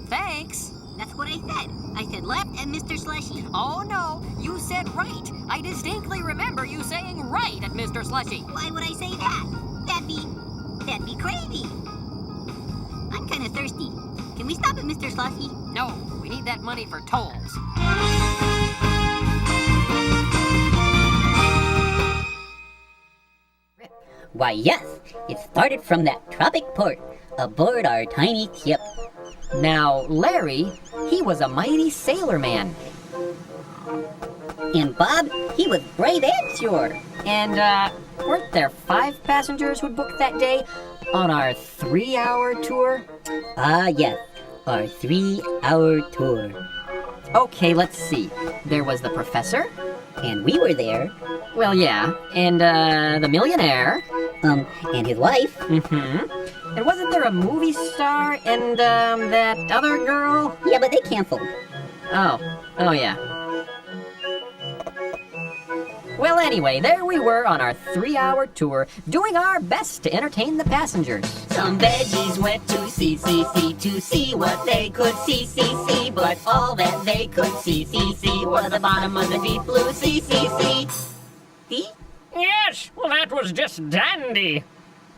S11: Thanks.
S4: That's what I said. I said left at Mr. Slushy.
S11: Oh, no. You said right. I distinctly remember you saying right at Mr. Slushy.
S4: Why would I say that? That'd be crazy. I'm kind of thirsty. Can we stop at Mr. Slushy?
S11: No, we need that money for tolls.
S14: Why, yes, it started from that tropic port aboard our tiny ship.
S2: Now, Larry, he was a mighty sailor man.
S14: And Bob, he was brave and sure.
S2: And, weren't there 5 passengers who'd booked that day on our 3-hour tour?
S14: Ah, yes, our 3-hour tour.
S2: Okay, let's see. There was the professor.
S14: And we were there.
S2: Well, yeah. And, the millionaire.
S14: And his wife.
S2: Mm-hmm. And wasn't there a movie star and, that other girl?
S14: Yeah, but they canceled.
S2: Oh, yeah. Well, anyway, there we were on our 3-hour tour, doing our best to entertain the passengers.
S14: Some veggies went to CCC to see what they could see, but all that they could see was the bottom of the deep blue sea. See?
S7: Yes, well, that was just dandy.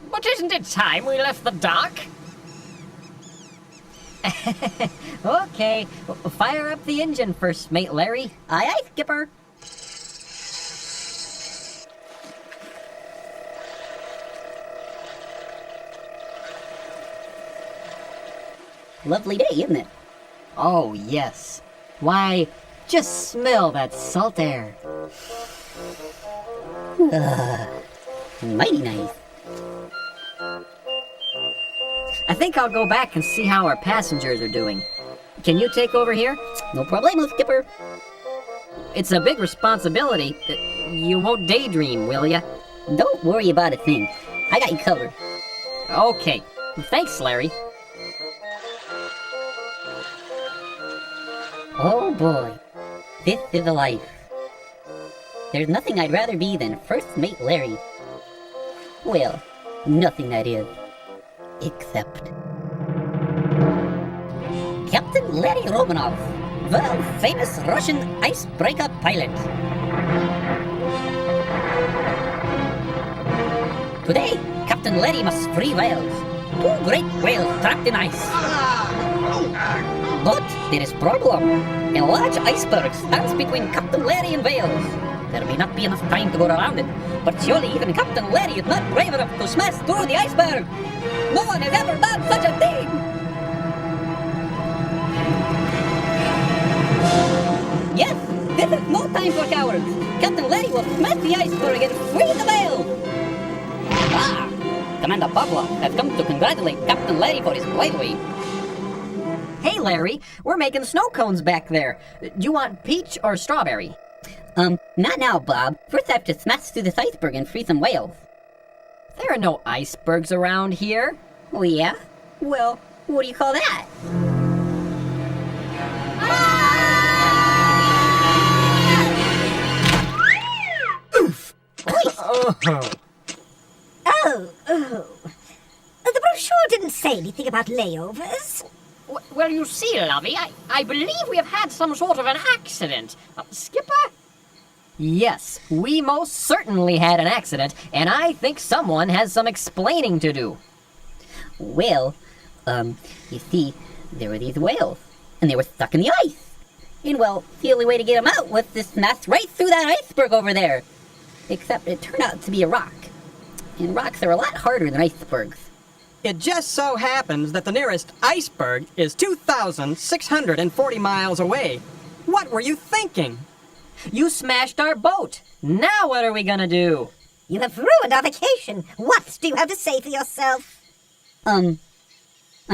S7: But isn't it time we left the dock?
S2: Okay, fire up the engine first, mate Larry.
S14: Aye, aye, skipper. Lovely day, isn't it?
S2: Oh, yes. Why, just smell that salt air.
S14: Mighty nice.
S2: I think I'll go back and see how our passengers are doing. Can you take over here?
S14: No problemo, skipper.
S2: It's a big responsibility. You won't daydream, will ya?
S14: Don't worry about a thing. I got you covered.
S2: Okay. Thanks, Larry.
S14: Oh boy, this is a life. There's nothing I'd rather be than First Mate Larry. Well, nothing that is. Except Captain Larry Romanov, the famous Russian icebreaker pilot. Today, Captain Larry must free whales. 2 great whales trapped in ice. But there is problem. A large iceberg stands between Captain Larry and whales. There may not be enough time to go around it, but surely even Captain Larry is not brave enough to smash through the iceberg. No one has ever done such a thing. Yes, this is no time for cowards. Captain Larry will smash the iceberg and free the whale. Ah, Commander Pavlov has come to congratulate Captain Larry for his bravery.
S2: Hey, Larry, we're making snow cones back there. Do you want peach or strawberry?
S14: Not now, Bob. First I have to smash through this iceberg and free some whales.
S2: There are no icebergs around here.
S14: Oh, yeah? Well, what do you call that?
S8: Oh. The brochure didn't say anything about layovers.
S11: Well, you see, Lovey, I believe we have had some sort of an accident. Skipper?
S3: Yes, we most certainly had an accident, and I think someone has some explaining to do.
S14: Well, you see, there were these whales, and they were stuck in the ice. And, well, the only way to get them out was to smash right through that iceberg over there. Except it turned out to be a rock. And rocks are a lot harder than icebergs.
S13: It just so happens that the nearest iceberg is 2,640 miles away. What were you thinking?
S3: You smashed our boat. Now what are we gonna do?
S8: You have ruined our vacation. What do you have to say for yourself?
S14: I'm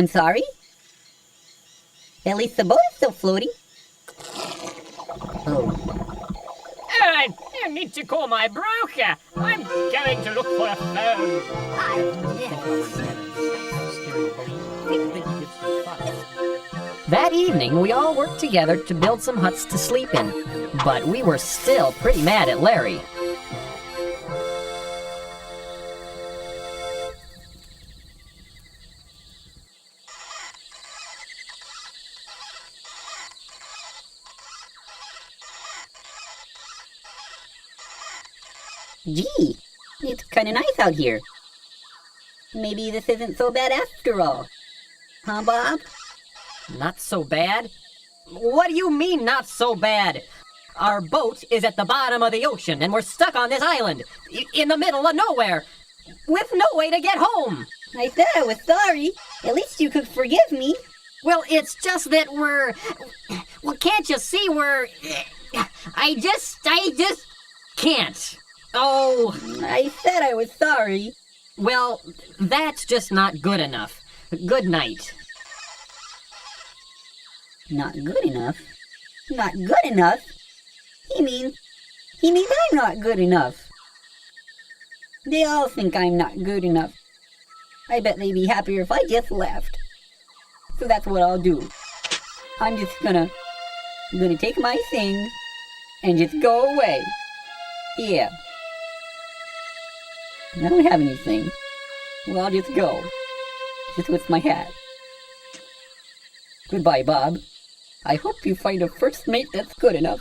S14: sorry? At least the boat is still floating. Oh.
S11: I need to call my broker. I'm going to look for a phone.
S3: That evening, we all worked together to build some huts to sleep in, but we were still pretty mad at Larry.
S14: Gee, it's kind of nice out here. Maybe this isn't so bad after all. Huh, Bob?
S3: Not so bad? What do you mean, not so bad? Our boat is at the bottom of the ocean, and we're stuck on this island, in the middle of nowhere, with no way to get home.
S14: I said I was sorry. At least you could forgive me.
S3: Well, it's just that well, can't you see I just can't. Oh,
S14: I said I was sorry.
S3: Well, that's just not good enough. Good night.
S14: Not good enough? Not good enough? He means I'm not good enough. They all think I'm not good enough. I bet they'd be happier if I just left. So that's what I'll do. I'm just gonna take my things and just go away. Yeah. I don't have anything. Well, I'll just go. Just with my hat. Goodbye, Bob. I hope you find a first mate that's good enough.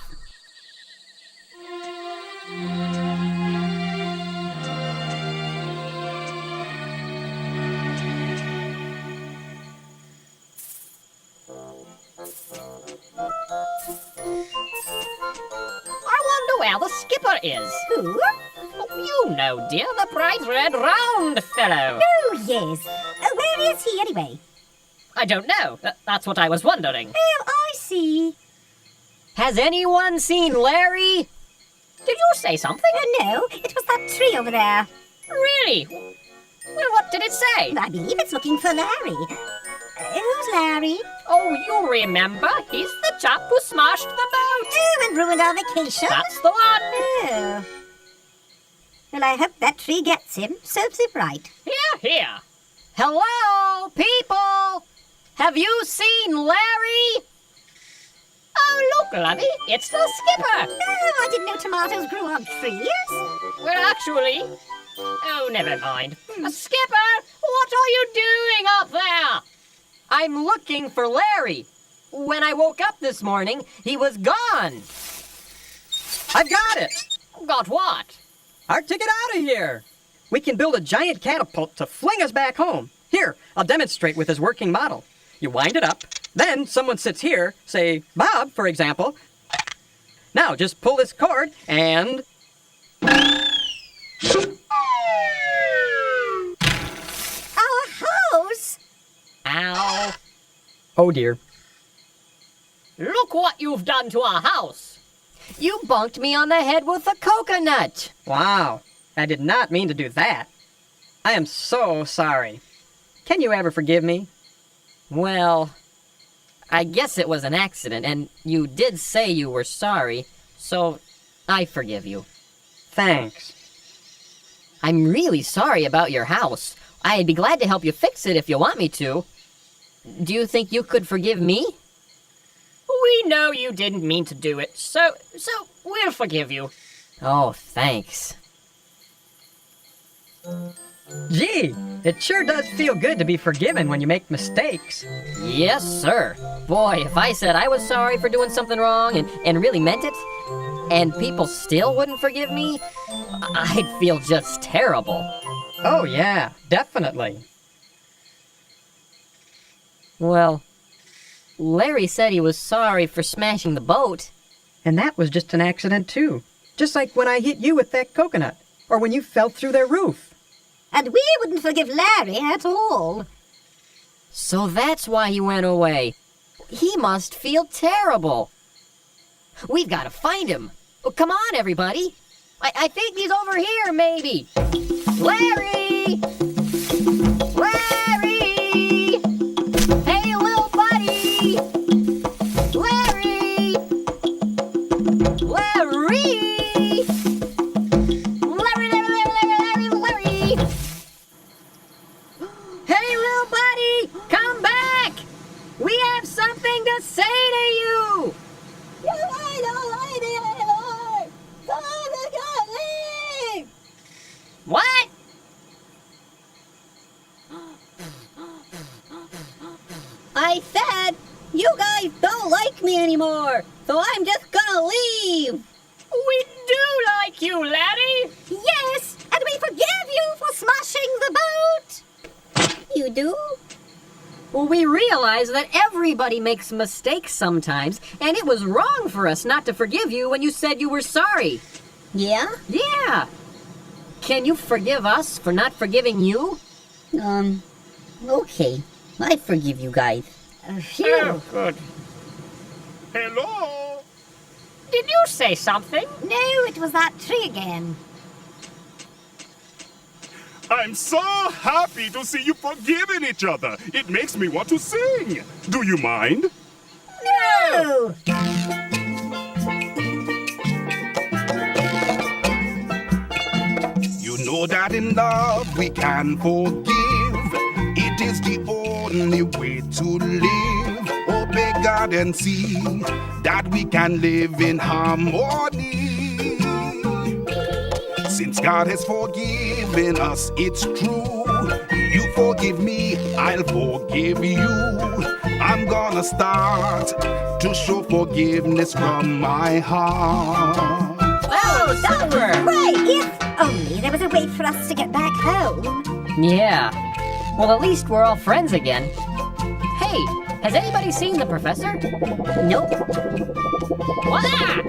S11: I wonder where the skipper is.
S8: Who?
S11: Oh, you know, dear, the bright red round fellow.
S8: Oh, yes. Where is he, anyway?
S11: I don't know. That's what I was wondering.
S8: Oh, I see.
S3: Has anyone seen Larry?
S11: Did you say something?
S8: No, it was that tree over there.
S11: Really? Well, what did it say?
S8: I believe it's looking for Larry. Who's Larry?
S11: Oh, you remember. He's the chap who smashed the boat.
S8: Oh, and ruined our vacation?
S11: That's the one.
S8: Oh. Well, I hope that tree gets him. Serves him right.
S11: Here, here.
S3: Hello, people! Have you seen Larry?
S11: Oh, look, Lovey, it's the skipper.
S8: Oh, I didn't know tomatoes grew on trees.
S11: Well, actually... Oh, never mind. Skipper, what are you doing up there?
S3: I'm looking for Larry. When I woke up this morning, he was gone.
S13: I've got it!
S11: Got what?
S13: Our ticket out of here! We can build a giant catapult to fling us back home. Here, I'll demonstrate with this working model. You wind it up, then someone sits here, say Bob, for example. Now just pull this cord and...
S8: Our house?
S3: Ow.
S13: Oh dear.
S11: Look what you've done to our house.
S3: You bunked me on the head with a coconut.
S13: Wow, I did not mean to do that. I am so sorry. Can you ever forgive me?
S3: Well, I guess it was an accident, and you did say you were sorry, so I forgive you.
S13: Thanks.
S3: I'm really sorry about your house. I'd be glad to help you fix it if you want me to. Do you think you could forgive me?
S11: We know you didn't mean to do it, so we'll forgive you.
S3: Oh, thanks.
S7: Gee, it sure does feel good to be forgiven when you make mistakes.
S3: Yes, sir. Boy, if I said I was sorry for doing something wrong and really meant it, and people still wouldn't forgive me, I'd feel just terrible.
S7: Oh yeah, definitely.
S3: Well, Larry said he was sorry for smashing the boat.
S7: And that was just an accident too. Just like when I hit you with that coconut, or when you fell through their roof.
S8: And we wouldn't forgive Larry at all.
S3: So that's why he went away. He must feel terrible. We've got to find him. Well, come on, everybody. I think he's over here, maybe. Larry! Larry! Hey, little buddy! Larry! Larry! Larry! Hey, little buddy! Come back! We have something to say to you! What?
S8: I said, you guys don't like me anymore, so I'm just gonna leave.
S11: We do like you, Larry.
S8: Yes, and we forgive you for smashing the boat. You do?
S3: Well, we realize that everybody makes mistakes sometimes, and it was wrong for us not to forgive you when you said you were sorry.
S8: Yeah?
S3: Yeah. Can you forgive us for not forgiving you?
S8: Okay. I forgive you guys. Phew.
S11: Oh, good.
S9: Hello?
S11: Did you say something?
S8: No, it was that tree again.
S9: I'm so happy to see you forgiving each other. It makes me want to sing. Do you mind?
S8: No!
S15: You know that in love we can forgive. It is the only way to live. Obey God and see that we can live in harmony. Since God has forgiven us, it's true. You forgive me, I'll forgive you. I'm gonna start to show forgiveness from my heart.
S3: Oh, Silver!
S8: Right, if only there was a way for us to get back home.
S3: Yeah. Well, at least we're all friends again. Hey, has anybody seen the professor?
S8: Nope.
S3: Voila!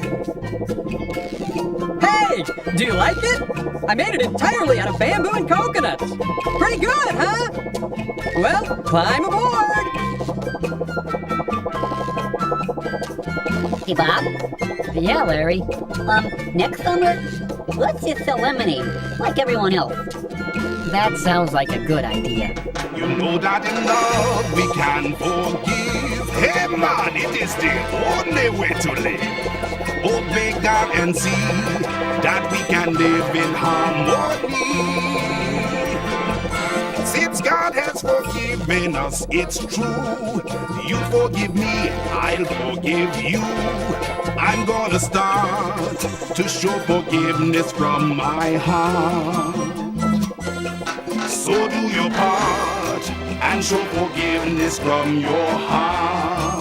S7: Hey, do you like it? I made it entirely out of bamboo and coconuts. Pretty good, huh? Well, climb aboard.
S14: Hey, Bob.
S3: Yeah, Larry.
S14: Next summer, let's just sell lemonade like everyone else.
S3: That sounds like a good idea.
S15: You know that in love we can forgive. Hey man, it is the only way to live. Obey God and see that we can live in harmony. Since God has forgiven us, it's true. You forgive me, I'll forgive you. I'm gonna start to show forgiveness from my heart. So do your part and show forgiveness from your heart.